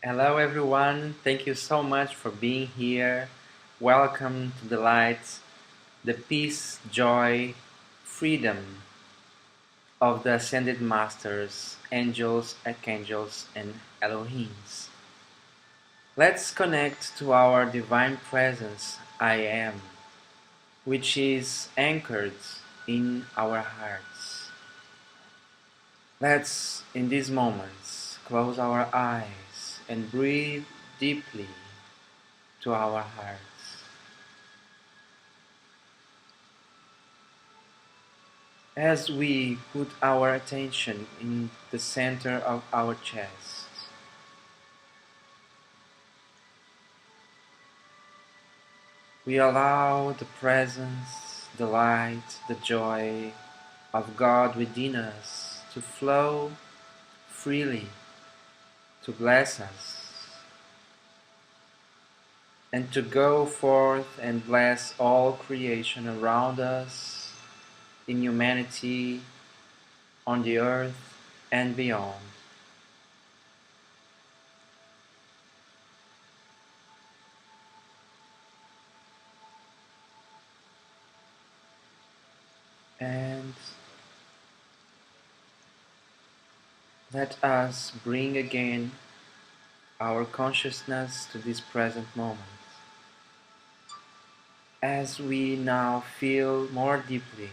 Hello everyone, thank you so much for being here. Welcome to the light, the peace, joy, freedom of the Ascended Masters, angels, archangels, and Elohims. Let's connect to our Divine Presence, I Am, which is anchored in our hearts. Let's, in these moments, close our eyes and breathe deeply to our hearts. As we put our attention in the center of our chest, we allow the presence, the light, the joy of God within us to flow freely, to bless us, and to go forth and bless all creation around us, in humanity, on the earth, and beyond. And let us bring again our consciousness to this present moment. As we now feel more deeply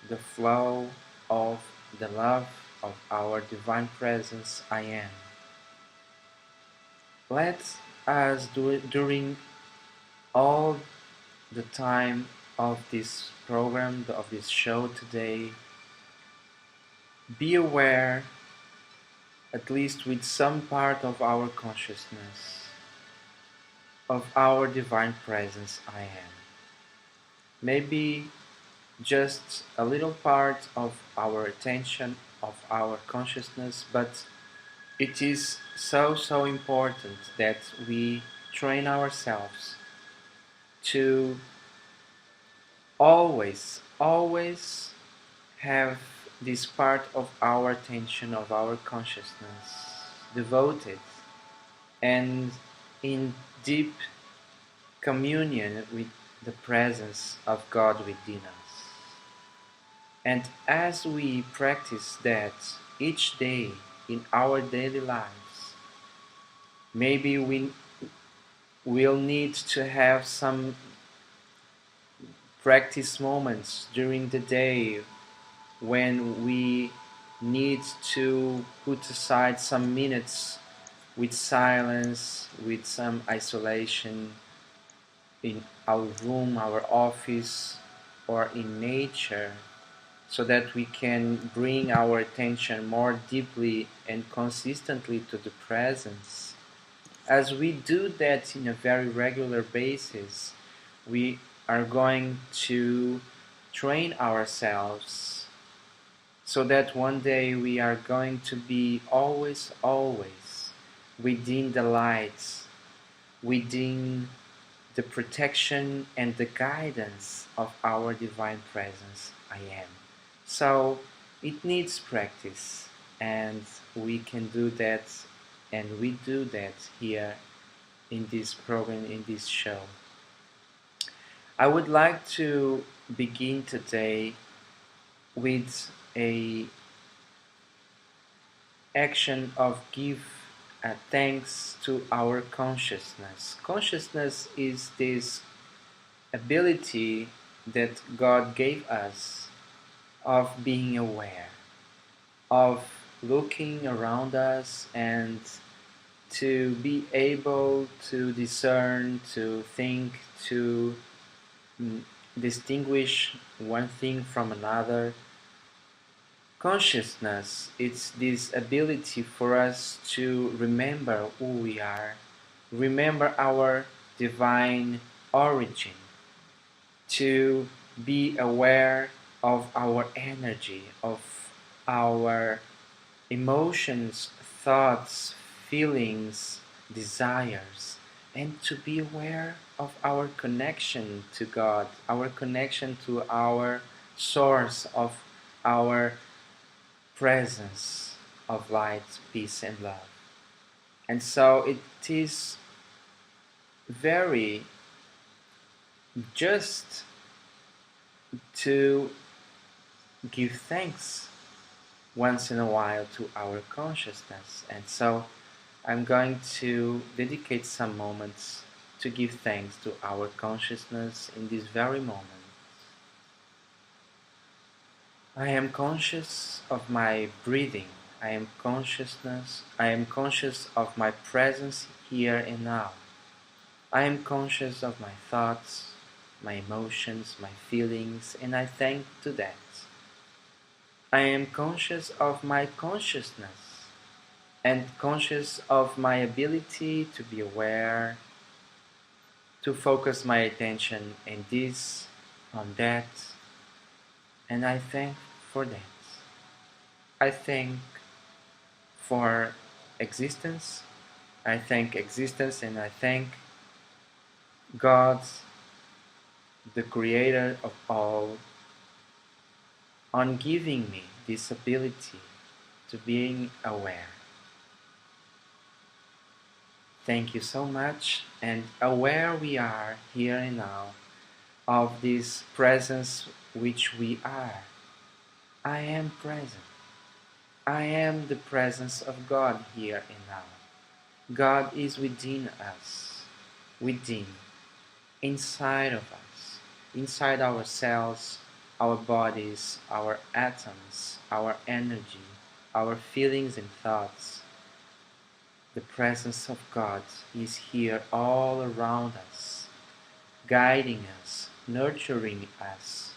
the flow of the love of our Divine Presence I Am, let us do it during all the time of this program, of this show today, be aware, at least with some part of our consciousness, of our Divine Presence I Am. Maybe just a little part of our attention, of our consciousness, but it is so important that we train ourselves to always have this part of our attention, of our consciousness devoted and in deep communion with the presence of God within us. And as we practice that each day in our daily lives, maybe we will need to have some practice moments during the day when we need to put aside some minutes with silence, with some isolation in our room, our office, or in nature, so that we can bring our attention more deeply and consistently to the presence. As we do that in a very regular basis, we are going to train ourselves so that one day we are going to be always within the light, within the protection and the guidance of our Divine Presence I Am. So it needs practice, and we can do that, and we do that here in this program, in this show. I would like to begin today with a action of give thanks to our consciousness. Consciousness is this ability that God gave us of being aware, of looking around us and to be able to discern, to think, to distinguish one thing from another. Consciousness, it's this ability for us to remember who we are, remember our divine origin, to be aware of our energy, of our emotions, thoughts, feelings, desires, and to be aware of our connection to God, our connection to our source of our presence of light, peace, and love. And so it is very just to give thanks once in a while to our consciousness. And so I'm going to dedicate some moments to give thanks to our consciousness in this very moment. I am conscious of my breathing. I am conscious of my presence here and now. I am conscious of my thoughts, my emotions, my feelings, and I thank to that. I am conscious of my consciousness and conscious of my ability to be aware, to focus my attention in this, on that, and I thank for that. I thank for existence. I thank existence and I thank God, the creator of all, on giving me this ability to being aware. Thank you so much, and aware we are here and now of this presence which we are. I am present. I am the presence of God here and now. God is within us, within, inside of us, inside ourselves, our bodies, our atoms, our energy, our feelings and thoughts. The presence of God is here all around us, guiding us, nurturing us,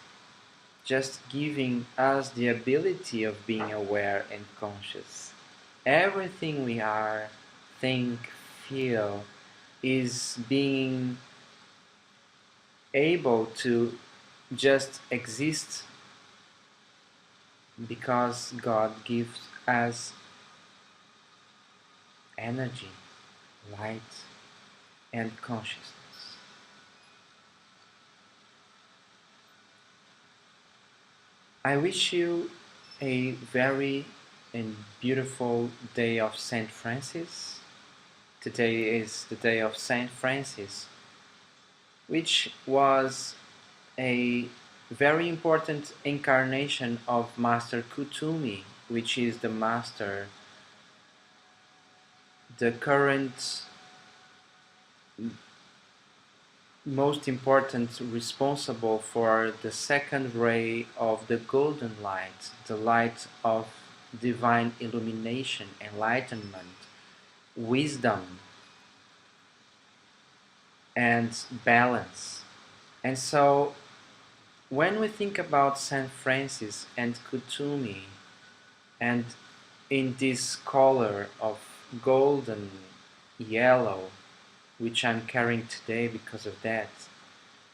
just giving us the ability of being aware and conscious. Everything we are, think, feel is being able to just exist because God gives us energy, light, and consciousness. I wish you a very and beautiful day of Saint Francis. Today is the day of Saint Francis, which was a very important incarnation of Master Kutumi, which is the master, the current most important responsible for the second ray of the golden light, the light of divine illumination, enlightenment, wisdom, and balance. And so when we think about Saint Francis and Kutumi, and in this color of golden yellow, which I'm carrying today because of that,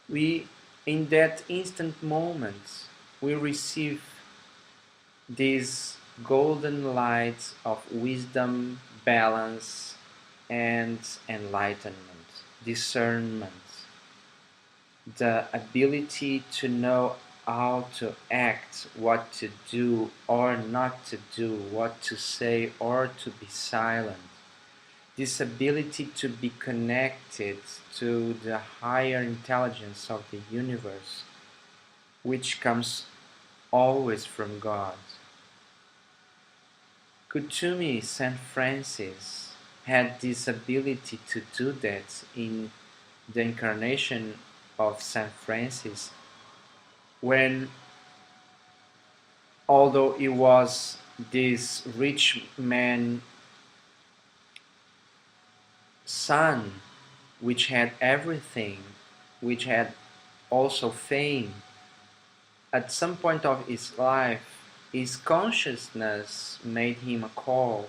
we, in that instant moment, we receive this golden light of wisdom, balance, and enlightenment, discernment, the ability to know how to act, what to do or not to do, what to say or to be silent. This ability to be connected to the higher intelligence of the universe, which comes always from God. Kutumi, Saint Francis, had this ability to do that in the incarnation of Saint Francis, when, although he was this rich man son, which had everything, which had also fame, at some point of his life, his consciousness made him a call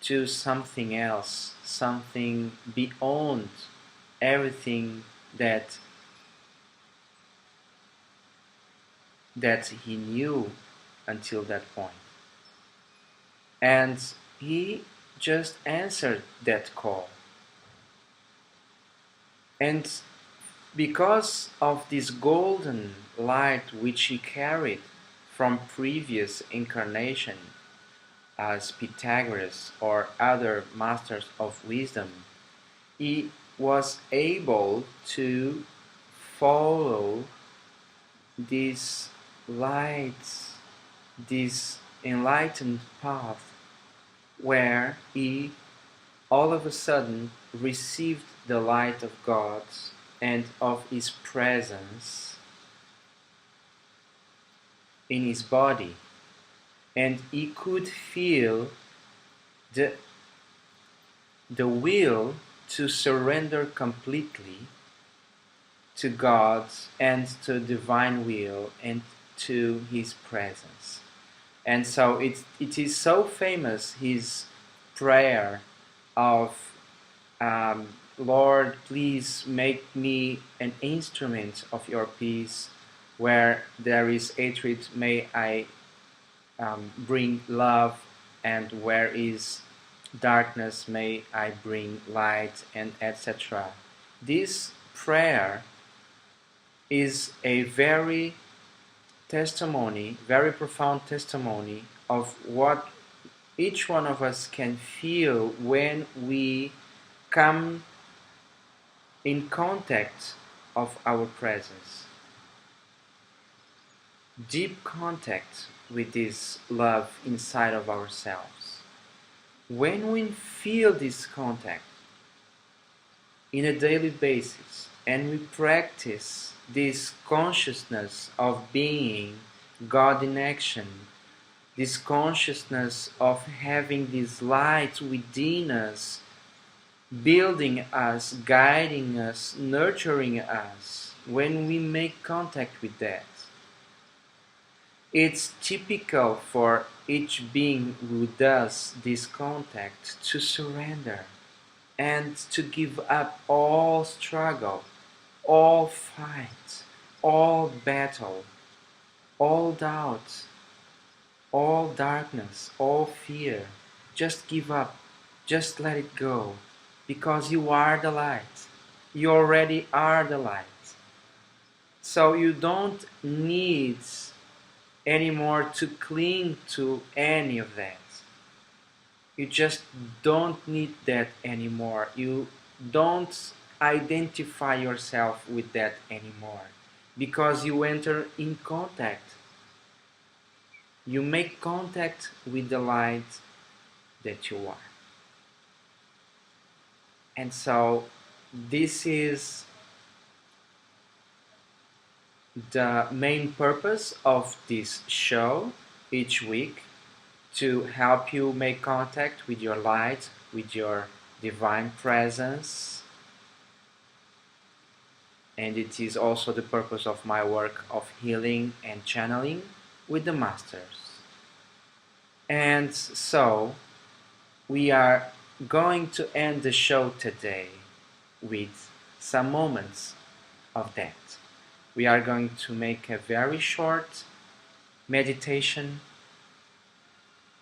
to something else, something beyond everything that he knew until that point. And he just answered that call. And because of this golden light which he carried from previous incarnation, as Pythagoras or other masters of wisdom, he was able to follow this light, this enlightened path where he all of a sudden received the light of God and of His presence in his body, and he could feel the, the will to surrender completely to God and to divine will and to His presence. And so it is so famous, his prayer of Lord, please make me an instrument of your peace. Where there is hatred, may I bring love, and where is darkness, may I bring light, and etc. This prayer is a very profound testimony of what each one of us can feel when we come in contact of our presence. Deep contact with this love inside of ourselves. When we feel this contact in a daily basis and we practice this consciousness of being God in action, this consciousness of having this light within us, building us, guiding us, nurturing us, when we make contact with that, it's typical for each being who does this contact to surrender and to give up all struggle, all fight, all battle, all doubt, all darkness, all fear. Just give up, just let it go, because you are the light. You already are the light. So you don't need anymore to cling to any of that. You just don't need that anymore. You don't identify yourself with that anymore, because you enter in contact. You make contact with the light that you are. And so this is the main purpose of this show each week, to help you make contact with your light, with your divine presence. And it is also the purpose of my work of healing and channeling with the masters. And so we are going to end the show today with some moments of that. We are going to make a very short meditation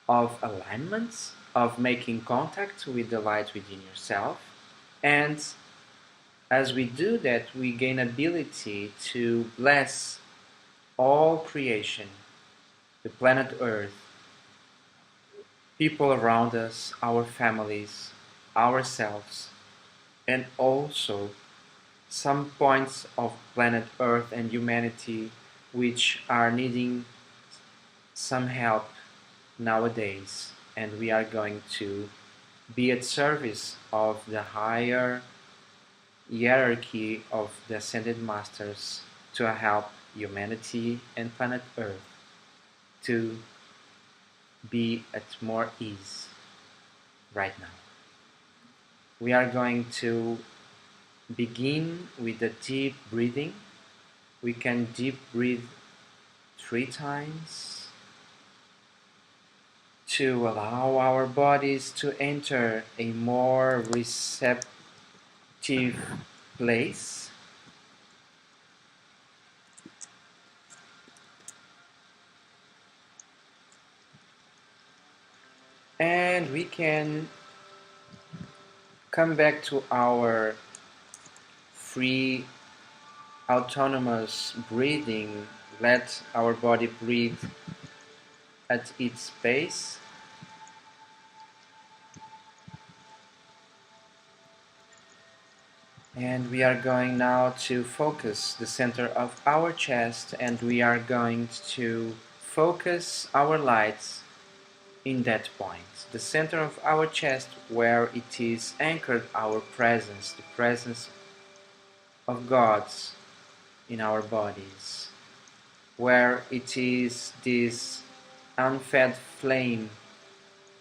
of alignments, of making contact with the light within yourself. And as we do that, we gain ability to bless all creation, the planet Earth, people around us, our families, ourselves, and also some points of planet Earth and humanity which are needing some help nowadays, and we are going to be at service of the higher hierarchy of the ascended masters to help humanity and planet Earth to be at more ease right now. We are going to begin with a deep breathing. We can deep breathe 3 times to allow our bodies to enter a more receptive place. And we can come back to our free, autonomous breathing. Let our body breathe at its pace. And we are going now to focus the center of our chest, and we are going to focus our lights in that point, the center of our chest, where it is anchored our presence, the presence of God in our bodies, where it is this unfed flame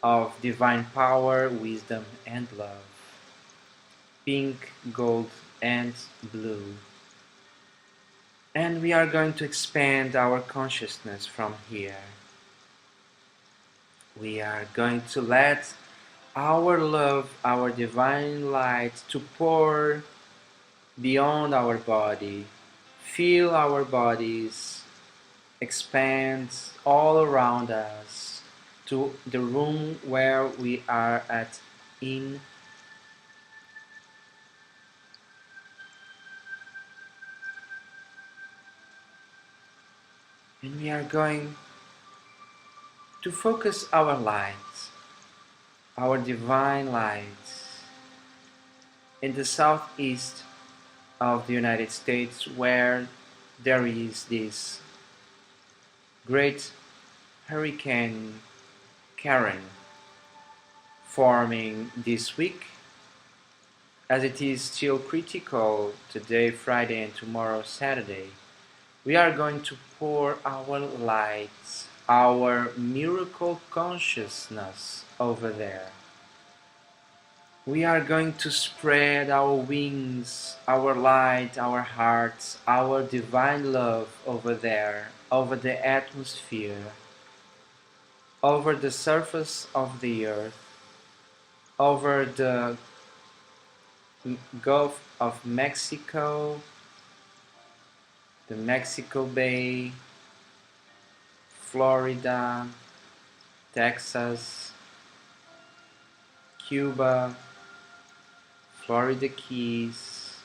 of divine power, wisdom, and love, pink, gold, and blue. And we are going to expand our consciousness from here. We are going to let our love, our divine light, to pour beyond our body, fill our bodies, expand all around us to the room where we are at in. And we are going to focus our light, our divine light, in the southeast of the United States, where there is this great hurricane Karen forming this week, as it is still critical today, Friday, and tomorrow, Saturday. We are going to pour our light, our miracle consciousness over there. We are going to spread our wings, our light, our hearts, our divine love over there, over the atmosphere, over the surface of the earth, over the Gulf of Mexico, the Mexico Bay, Florida, Texas, Cuba, Florida Keys.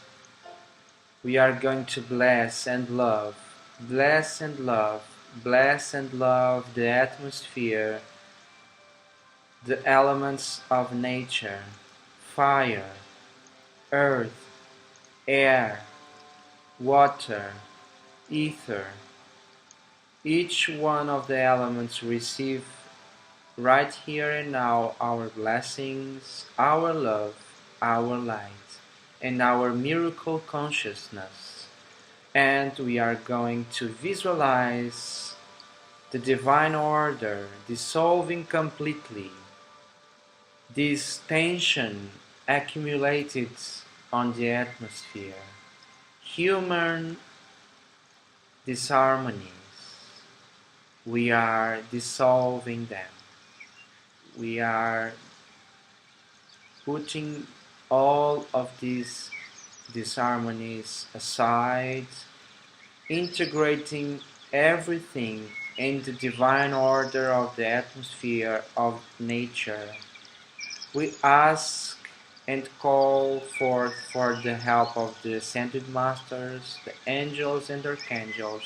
We are going to bless and love, bless and love, bless and love the atmosphere, the elements of nature, fire, earth, air, water, ether. Each one of the elements receive right here and now our blessings, our love, our light, and our miracle consciousness. And we are going to visualize the divine order dissolving completely, this tension accumulated on the atmosphere, human disharmonies. We are dissolving them. We are putting all of these disharmonies aside, integrating everything in the divine order of the atmosphere of nature. We ask and call forth for the help of the ascended masters, the angels and archangels,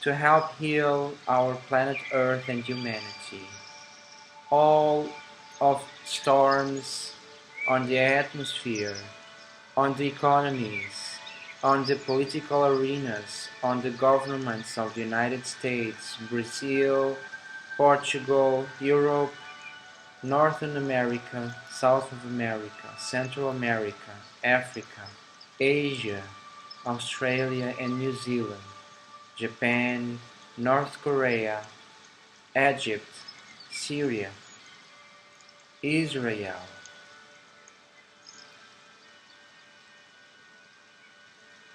to help heal our planet Earth and humanity. All of storms on the atmosphere, on the economies, on the political arenas, on the governments of the United States, Brazil, Portugal, Europe, Northern America, South of America, Central America, Africa, Asia, Australia and New Zealand, Japan, North Korea, Egypt, Syria, Israel.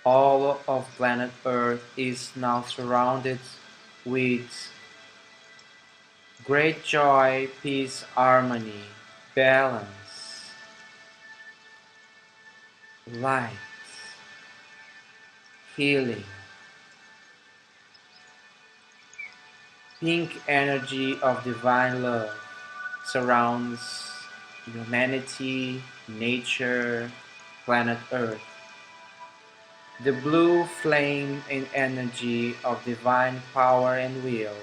All of planet Earth is now surrounded with great joy, peace, harmony, balance, light, healing. Pink energy of divine love surrounds humanity, nature, planet Earth. The blue flame and energy of divine power and will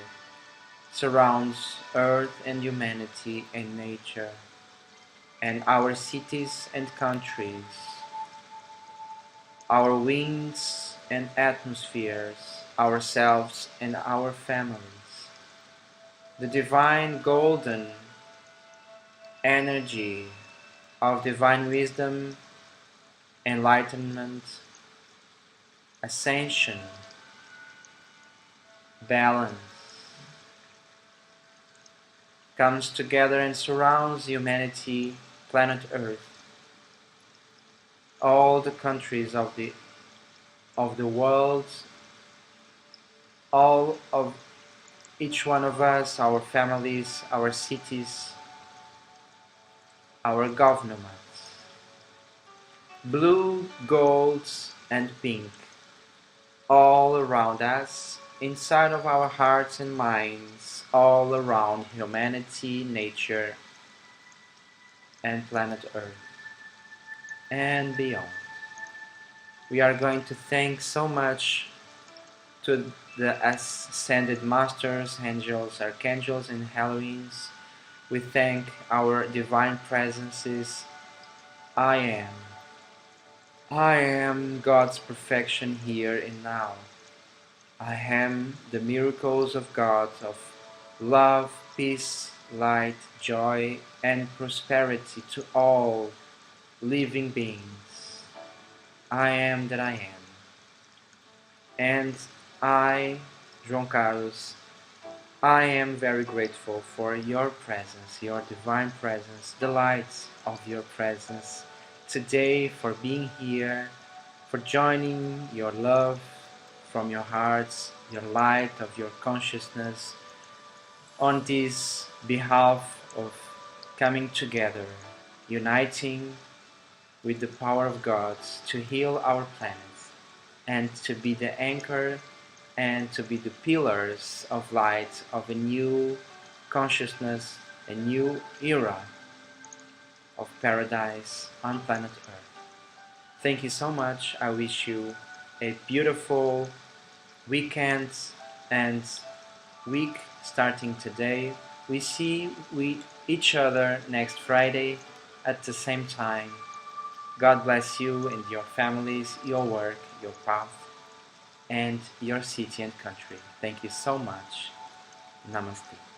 surrounds Earth and humanity and nature, and our cities and countries. our winds and atmospheres, ourselves and our families. The divine golden energy of divine wisdom, enlightenment, ascension, balance comes together and surrounds humanity, planet Earth, all the countries of the world, all of each one of us, our families, our cities, our governments. Blue, gold, and pink, all around us, inside of our hearts and minds, all around humanity, nature, and planet Earth, and beyond. We are going to thank so much to the ascended masters, angels, archangels, and Elohims. We thank our divine presences. I am. I am God's perfection here and now. I am the miracles of God, of love, peace, light, joy, and prosperity to all living beings. I am that I am. And I, João Carlos, I am very grateful for your presence, your divine presence, the light of your presence today, for being here, for joining your love from your hearts, your light of your consciousness on this behalf of coming together, uniting with the power of God to heal our planet and to be the anchor and to be the pillars of light of a new consciousness, a new era of paradise on planet Earth. Thank you so much. I wish you a beautiful weekend and week starting today. We see each other next Friday at the same time. God bless you and your families, your work, your path, and your city and country. Thank you so much. Namaste.